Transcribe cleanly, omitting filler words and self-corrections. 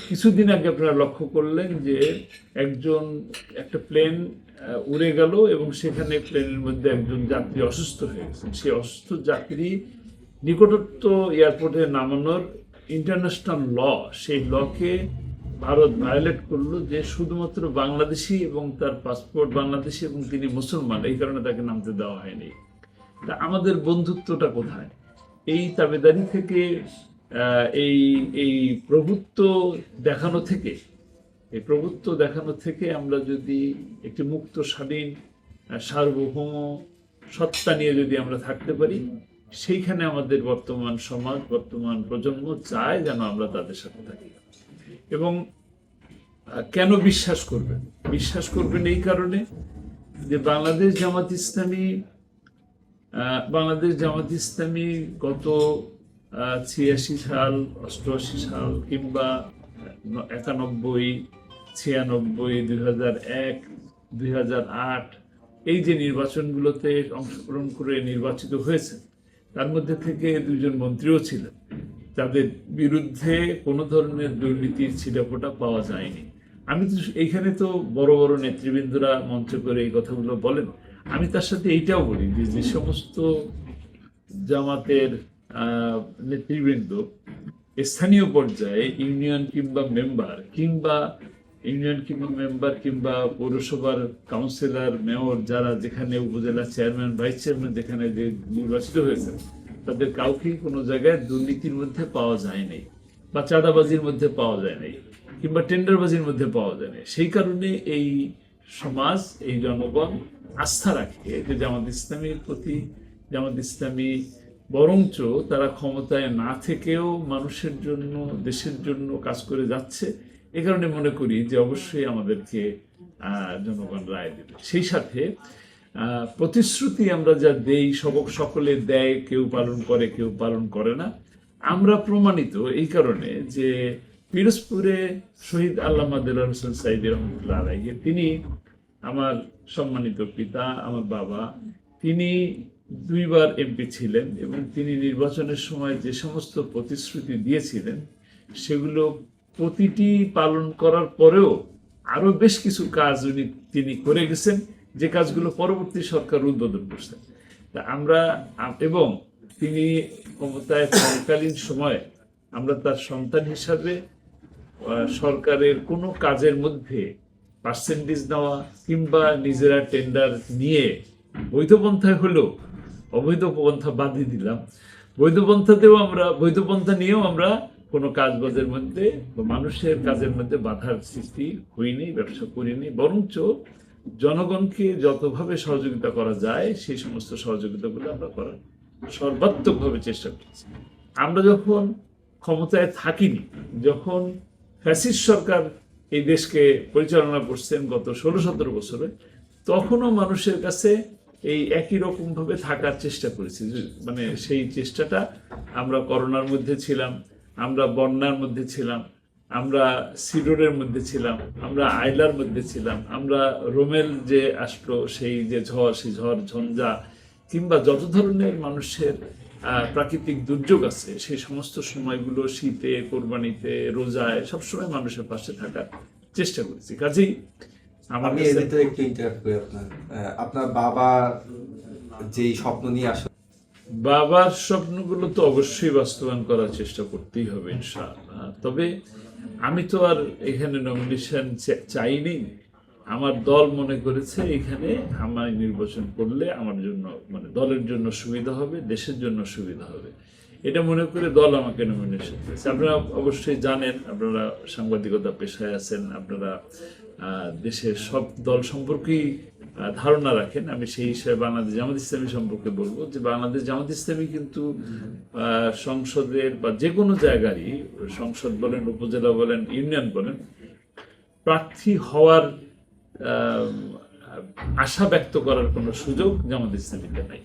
কিছুদিন আগে আপনারা লক্ষ্য করলেন যে একটা প্লেন উড়ে গেল এবং সেখানে প্লেনের মধ্যে একজন যাত্রী অসুস্থ হয়ে গেছেন। সেই অসুস্থ যাত্রী নিকটস্থ এয়ারপোর্টে নামানোর ইন্টারন্যাশনাল সেই লকে ভারত ভায়োলেট করলো, যে শুধুমাত্র বাংলাদেশি এবং তার পাসপোর্ট বাংলাদেশি এবং তিনি মুসলমান, এই কারণে তাকে নামতে দেওয়া হয়নি। তা আমাদের বন্ধুত্বটা কোথায়? এই তাবেদারি থেকে, এই এই প্রভুত্ব দেখানো থেকে আমরা যদি একটি মুক্ত স্বাধীন সার্বভৌম সত্তা নিয়ে যদি আমরা থাকতে পারি, সেইখানে আমাদের বর্তমান সমাজ, বর্তমান প্রজন্ম চায় যেন আমরা তাদের সাথে থাকি। এবং কেন বিশ্বাস করবেন এই কারণে যে বাংলাদেশ জামাত ইসলামী গত 86 সাল, 88 সাল কিংবা 91, 96, 2001, 2008 এই যে নির্বাচনগুলোতে অংশগ্রহণ করে নির্বাচিত হয়েছে, তার মধ্যে থেকে 2 জন মন্ত্রীও ছিলেন। তাদের বিরুদ্ধে কোনো ধরনের দুর্নীতির ছিটাফোঁটা পাওয়া যায়নি। আমি তো এইখানে তো বড় বড় নেতৃবৃন্দরা মঞ্চ করে এই কথাগুলো বলেন, আমি তার সাথে এইটাও বলি যে সমস্ত জামাতের নেতৃবৃন্দ স্থানীয় পর্যায়ে ইউনিয়ন কিংবা মেম্বার কিংবা পৌরসভার কাউন্সিলর, মেয়র, যারা যেখানে উপজেলা চেয়ারম্যান, ভাইস চেয়ারম্যান যেখানে যে নির্বাচিত হয়েছে, তাদের কাউকেই কোনো জায়গায় দুর্নীতির মধ্যে পাওয়া যায় নাই, বা চাঁদাবাজির মধ্যে পাওয়া যায় নাই, কিংবা টেন্ডারবাজির মধ্যে পাওয়া যায় নাই। সেই কারণে এই সমাজ, এই জনগণ আস্থা রাখে যে জামাত ইসলামীর প্রতি। জামাত ইসলামী বরঞ্চ তারা ক্ষমতায় না থেকেও মানুষের জন্য, দেশের জন্য কাজ করে যাচ্ছে। এ কারণে মনে করি যে অবশ্যই আমাদেরকে জনগণ রায় দেবে। সেই সাথে প্রতিশ্রুতি আমরা যা দেই, সকলে দেয়, কেউ পালন করে, কেউ পালন করে না। আমরা প্রমাণিত এই কারণে যে পিরোজপুরে শহীদ আল্লামা দেলোয়ার হোসেন সাঈদী রহমতুল্লাহ আলাইহি, তিনি আমার সম্মানিত পিতা, আমার বাবা, তিনি 2 বার এমপি ছিলেন এবং তিনি নির্বাচনের সময় যে সমস্ত প্রতিশ্রুতি দিয়েছিলেন সেগুলো প্রতিটি পালন করার পরেও আরো বেশ কিছু কাজ তিনি করে গেছেন, যে কাজগুলো পরবর্তী সরকার উদ্বোধন করছেন। তা আমরা, এবং তিনি ক্ষমতায় থাকাকালীন সময়ে আমরা তার সন্তান হিসাবে সরকারের কোনো কাজের মধ্যে পার্সেন্টেজ নেওয়া কিংবা নিজেরা টেন্ডার নিয়ে বৈধ পন্থায় হলেও, অবৈধ পন্থা বাদই দিলাম, বৈধ পন্থা নিয়েও আমরা কোনো কাজবাজের মধ্যে বা মানুষের কাজের মধ্যে বাধার সৃষ্টি হইনি, ব্যবসা করিনি, বরঞ্চ জনগণকে যতভাবে সহযোগিতা করা যায় সেই সমস্ত সহযোগিতাগুলো আমরা করার সর্বাত্মকভাবে চেষ্টা করছি। আমরা যখন ক্ষমতায় থাকিনি, যখন ফ্যাসিস্ট সরকার এই দেশকে পরিচালনা করছেন গত 16-17 বছরে, তখনও মানুষের কাছে এই একই রকম ভাবে থাকার চেষ্টা করেছি। মানে সেই চেষ্টাটা, আমরা করোনার মধ্যে ছিলাম, আমরা বন্যার মধ্যে ছিলাম, আমরা সিডোরের মধ্যে ছিলাম, আমরা আইলার মধ্যে ছিলাম, আমরা রোমেল যে আসলো সেই ঝড় ঝঞ্ঝা কিংবা যত ধরনের মানুষের প্রাকৃতিক দুর্যোগ আছে, সেই সমস্ত সময়গুলো, শীতে, কোরবানিতে, রোজায়, সবসময় মানুষের পাশে থাকার চেষ্টা করেছি। কাজেই আমি এর ভিতরে একটু ইন্টারাপ্ট করি। আপনার বাবার যেই স্বপ্ন নিয়ে আসলে, বাবার স্বপ্নগুলো তো অবশ্যই বাস্তবায়ন করার চেষ্টা করতেই হবে ইনশাআল্লাহ। তবে আমি তো আর এখানে নমিনেশন চাইনি। আমার দল মনে করেছে এখানে আমার নির্বাচন করলে আমার জন্য, মানে দলের জন্য সুবিধা হবে, দেশের জন্য সুবিধা হবে, এটা মনে করে দল আমাকে নমিনেশন দিয়েছে। আপনারা অবশ্যই জানেন, আপনারা সাংবাদিকতা পেশায় আছেন, আপনারা দেশের সব দল সম্পর্কেই ধারণা রাখেন। আমি সেই হিসাবে বাংলাদেশ জামাত ইসলামী সম্পর্কে বলবো যে বাংলাদেশ জামাত ইসলামী কিন্তু সংসদের বা যে কোনো জায়গারই, সংসদ বলেন, উপজেলা বলেন, ইউনিয়ন বলেন, প্রার্থী হওয়ার আশা ব্যক্ত করার কোনো সুযোগ জামাত ইসলামীতে নাই।